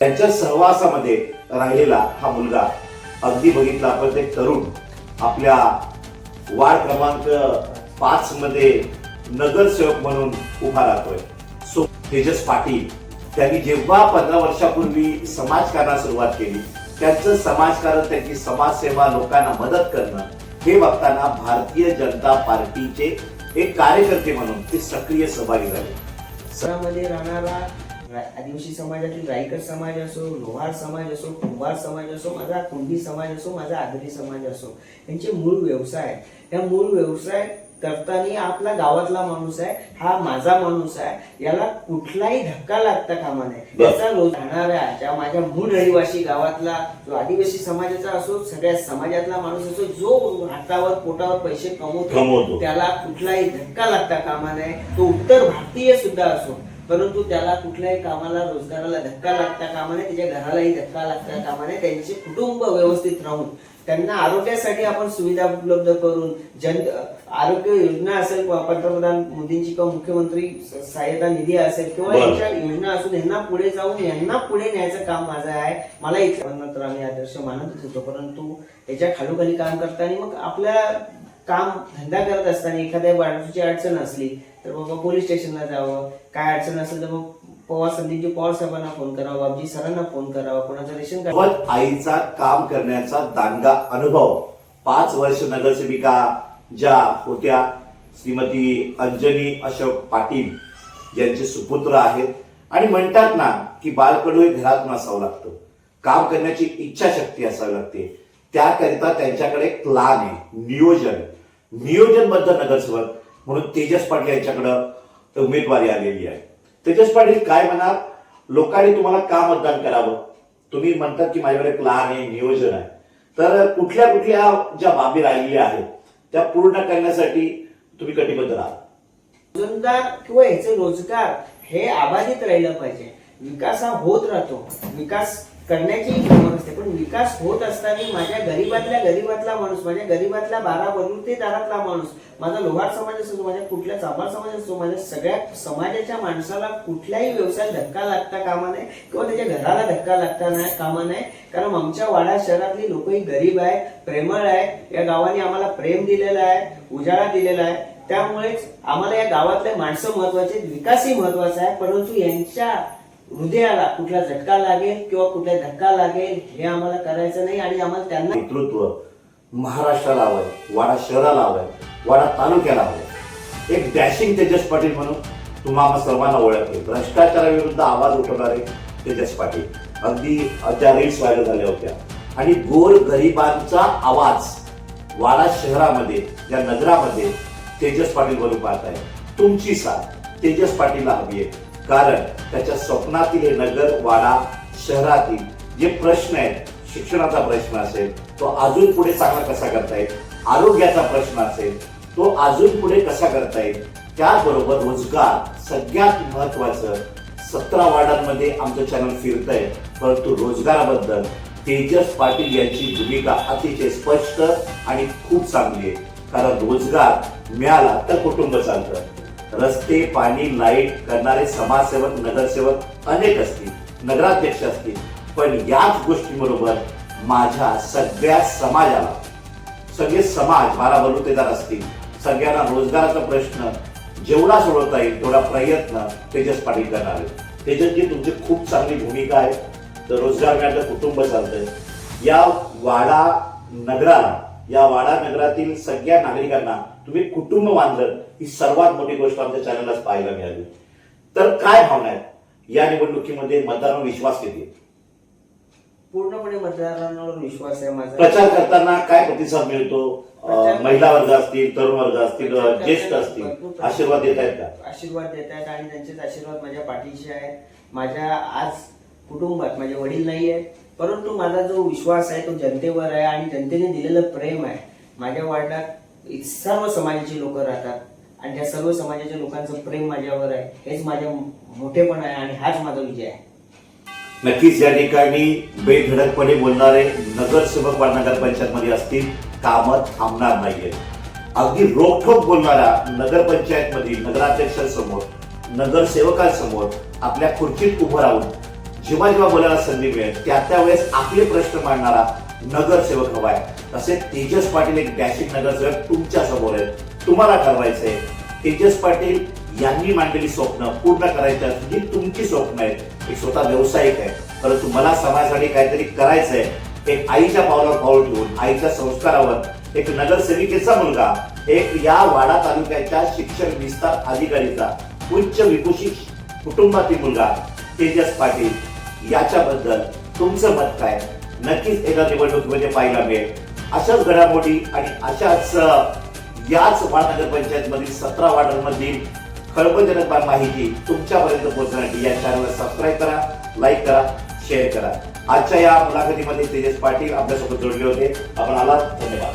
त्यांच्या सहवासामध्ये राहिलेला हा मुलगा अगदी बघितला आपण ते तरुण आपल्या वार्ड क्रमांक 5 मध्ये नगरसेवक म्हणून उभा राहतोय. सो तेजस पाटील त्यांनी जेव्हा 15 वर्षापूर्वी समाजकारणाला सुरुवात केली, त्यांचं समाजकारण, त्यांची समाजसेवा, लोकांना मदत करणं हे बघताना भारतीय जनता पार्टीचे एक कार्यकर्ते म्हणून ते सक्रिय सहभागी झाले. शहरामध्ये राहणारा आदिवासी समाजातील राईकर समाज असो, लोहार समाज असो, कुंभार समाज असो, माझा कुंभी समाज असो, माझा आदरी समाज असो, यांचे मूळ व्यवसाय, या मूळ व्यवसाय करताना आपला गावातला माणूस आहे, हा माझा माणूस आहे, याला कुठलाही धक्का लागता कामा नये. त्याचा रोज राहणाऱ्या ज्या माझ्या मूळ रहिवासी गावातला जो आदिवासी समाजाचा असो, सगळ्या समाजातला माणूस असो, जो हातावर पोटावर पैसे कमवतो त्याला कुठलाही धक्का लागता कामा नये. तो उत्तर भारतीय सुद्धा असो, परंतु त्याला कुठल्याही कामाला, रोजगाराला धक्का लागता कामा नये, त्याच्या घरालाही धक्का लागता कामा नये. त्यांचे कुटुंब व्यवस्थित राहून त्यांना आरोग्यासाठी आपण सुविधा उपलब्ध करून आरोग्य योजना असेल, पंतप्रधान मोदींची किंवा मुख्यमंत्री सहायता निधी असेल किंवा यांच्या योजना असून यांना पुढे जाऊन यांना पुढे न्यायचं काम माझं आहे. मला इथं तर आम्ही आदर्श मानत होतो, परंतु याच्या खालोखाली काम करताना मग आपल्या काम धंदा करत असताना एखाद्या बाळाची अडचण असली तर बाबा पोलीस स्टेशनला जावं, काय अडचण असेल तर मग संदीपजी पवार साहेबांना फोन करावा, बाबजी सरांना फोन करावा, कोणाचं रेशन कार्ड. आईचा काम करण्याचा दांडगा अनुभव 5 वर्ष नगरसेविका ज्या होत्या श्रीमती अंजनी अशोक पाटील यांचे सुपुत्र आहेत. आणि म्हणतात ना की बालकडू हे घरातून असावं लागतं, काम करण्याची इच्छाशक्ती असावी लागते. त्याकरिता त्यांच्याकडे एक प्लान आहे, नियोजनबद्ध नगरसेवक म्हणून तेजस पाटील यांच्याकडे उमेदवारी आलेली आहे. तेजस पाटील काय म्हणाल, लोकांनी तुम्हाला का मतदान करावं? तुम्ही म्हणतात की माझ्याकडे प्लान आहे, नियोजन आहे, तर कुठल्या कुठल्या ज्या बाबी राहिलेल्या आहेत त्या पूर्ण करण्यासाठी तुम्ही कटिबद्ध राहा. रोजगार किंवा ह्याचे रोजगार हे अबाधित राहिलं पाहिजे. विकास हा होत राहतो, विकास करण्याची गरज असते, पण विकास होत असताना माझ्या गरीबातला माणूस, माझ्या गरीबातल्या 12 बलुतेदारातला माणूस, माझा लोहार समाज असो, माझ्या कुठल्या चांभार समाज असो, माझ्या सगळ्या समाजाच्या माणसाला कुठल्याही व्यवसायात धक्का लागता कामा नये किंवा त्याच्या घराला धक्का लागता कामा नये. कारण आमच्या वाडा शहरातली लोकही गरीब आहे, प्रेमळ आहे, या गावाने आम्हाला प्रेम दिलेलं आहे, उजाळा दिलेला आहे. त्यामुळेच आम्हाला या गावातले माणसं महत्वाचे, विकासही महत्वाचा आहे, परंतु यांच्या हृदयाला कुठला झटका लागेल किंवा कुठला धक्का लागेल हे आम्हाला करायचं नाही. आणि आम्हाला त्यांना नेतृत्व महाराष्ट्राला हवंय, वाडा शहराला हवंय, वाडा तालुक्याला हवंय. एक डॅशिंग तेजस पाटील म्हणून तुम्हाला सर्वांना ओळखले, भ्रष्टाचाराविरुद्ध आवाज उठवणारे तेजस पाटील. अगदी त्या रील्स व्हायरल झाल्या होत्या. आणि गोर गरिबांचा आवाज वाडा शहरामध्ये, या नगरामध्ये तेजस पाटील म्हणून पाहताय. तुमची साथ तेजस पाटीलला हवी आहे, कारण त्याच्या स्वप्नातील हे नगर वाडा शहरातील जे प्रश्न आहेत, शिक्षणाचा प्रश्न असेल तो अजून पुढे चांगला कसा करता येईल, आरोग्याचा प्रश्न असेल तो अजून पुढे कसा करता येईल, त्याचबरोबर रोजगार सगळ्यात महत्वाचं. 17 वार्डांमध्ये आमचं चॅनल फिरतंय, परंतु रोजगाराबद्दल तेजस पाटील यांची भूमिका अतिशय स्पष्ट आणि खूप चांगली आहे. कारण रोजगार मिळाला तर कुटुंब चालतं. रस्ते, पाणी, लाईट करणारे समाजसेवक, नगरसेवक अनेक असतील, नगराध्यक्ष असतील, पण याच गोष्टीबरोबर माझ्या सगळ्या समाजाला, सगळे समाज 12 बलुतेदार असतील, सगळ्यांना रोजगाराचा प्रश्न जेवढा सोडवता येईल तेवढा प्रयत्न तेजस पाटील करणार आहे. तेजसजी, तुमची खूप चांगली भूमिका आहे. तर रोजगार मिळालं, कुटुंब चालतंय. या वाडा नगराला, या वाडा नगरातील सगळ्या नागरिकांना तुम्ही कुटुंब बांधलं, ही सर्वात मोठी गोष्ट आमच्या चॅनललाच पाहायला मिळाली. तर काय भावना आहेत या निवडणुकीमध्ये? मतदारांवर विश्वास किती? पूर्णपणे मतदारांवर विश्वास आहे माझा. प्रचार करताना काय प्रतिसाद मिळतो? महिला वर्ग असतील, तरुण वर्ग असतील, ज्येष्ठ असतील, आशीर्वाद देत आहेत का? आशीर्वाद देत आहेत आणि त्यांचेच आशीर्वाद माझ्या पाठीशी आहेत. माझ्या आज कुटुंबात माझे वडील नाही आहेत, परंतु माझा जो विश्वास आहे तो जनतेवर आहे आणि जनतेने दिलेलं प्रेम आहे. माझ्या वार्डात सर्व समाजाची लोक राहतात आणि त्या सर्व समाजाच्या लोकांचं प्रेम माझ्यावर आहे. हेच माझ्या मोठेपण आहे आणि हाच माझा विजय आहे. नक्कीच या ठिकाणी बेधडकपणे बोलणारे नगरसेवक वार्ड नगरपंचायत मध्ये असतील, कामं थांबणार नाहीये. अगदी रोखठोक बोलणाऱ्या नगरपंचायत मधील नगराध्यक्षांसमोर, नगरसेवकांसमोर आपल्या खुर्चीत उभं राहून जेव्हा जेव्हा बोलायला संधी मिळेल त्या वेळेस आपले प्रश्न मांडणारा नगरसेवक हवाय. तसे तेजस पाटील एक डॅशिंग नगरसेवक तुमच्या समोर आहेत. तुम्हाला ठरवायचंय तेजस पाटील यांनी मांडलेली स्वप्न पूर्ण करायची जी तुमची स्वप्न आहेत. एक स्वतः व्यावसायिक आहे, परंतु मला समाजासाठी काहीतरी करायचंय. एक आईच्या पावलावर पाऊल ठेवून आईच्या संस्कारावर एक नगरसेविकेचा मुलगा, एक या वाडा तालुक्याच्या शिक्षण विस्तार अधिकारीचा उच्च विभूषित कुटुंबातील मुलगा तेजस पाटील याच्याबद्दल तुमचं मत काय नक्कीच एका निवडणुकीमध्ये पाहायला मिळेल. अशाच घडामोडी आणि अशाच याच वाडा नगरपंचायत मधील 17 वार्डांमधील खळबळजनक माहिती तुमच्यापर्यंत पोहोचण्यासाठी या चॅनलला सबस्क्राईब करा, लाईक करा, शेअर करा. आजच्या या मुलाखतीमध्ये तेजस पाटील आपल्यासोबत जोडले होते. आपण आलात, धन्यवाद.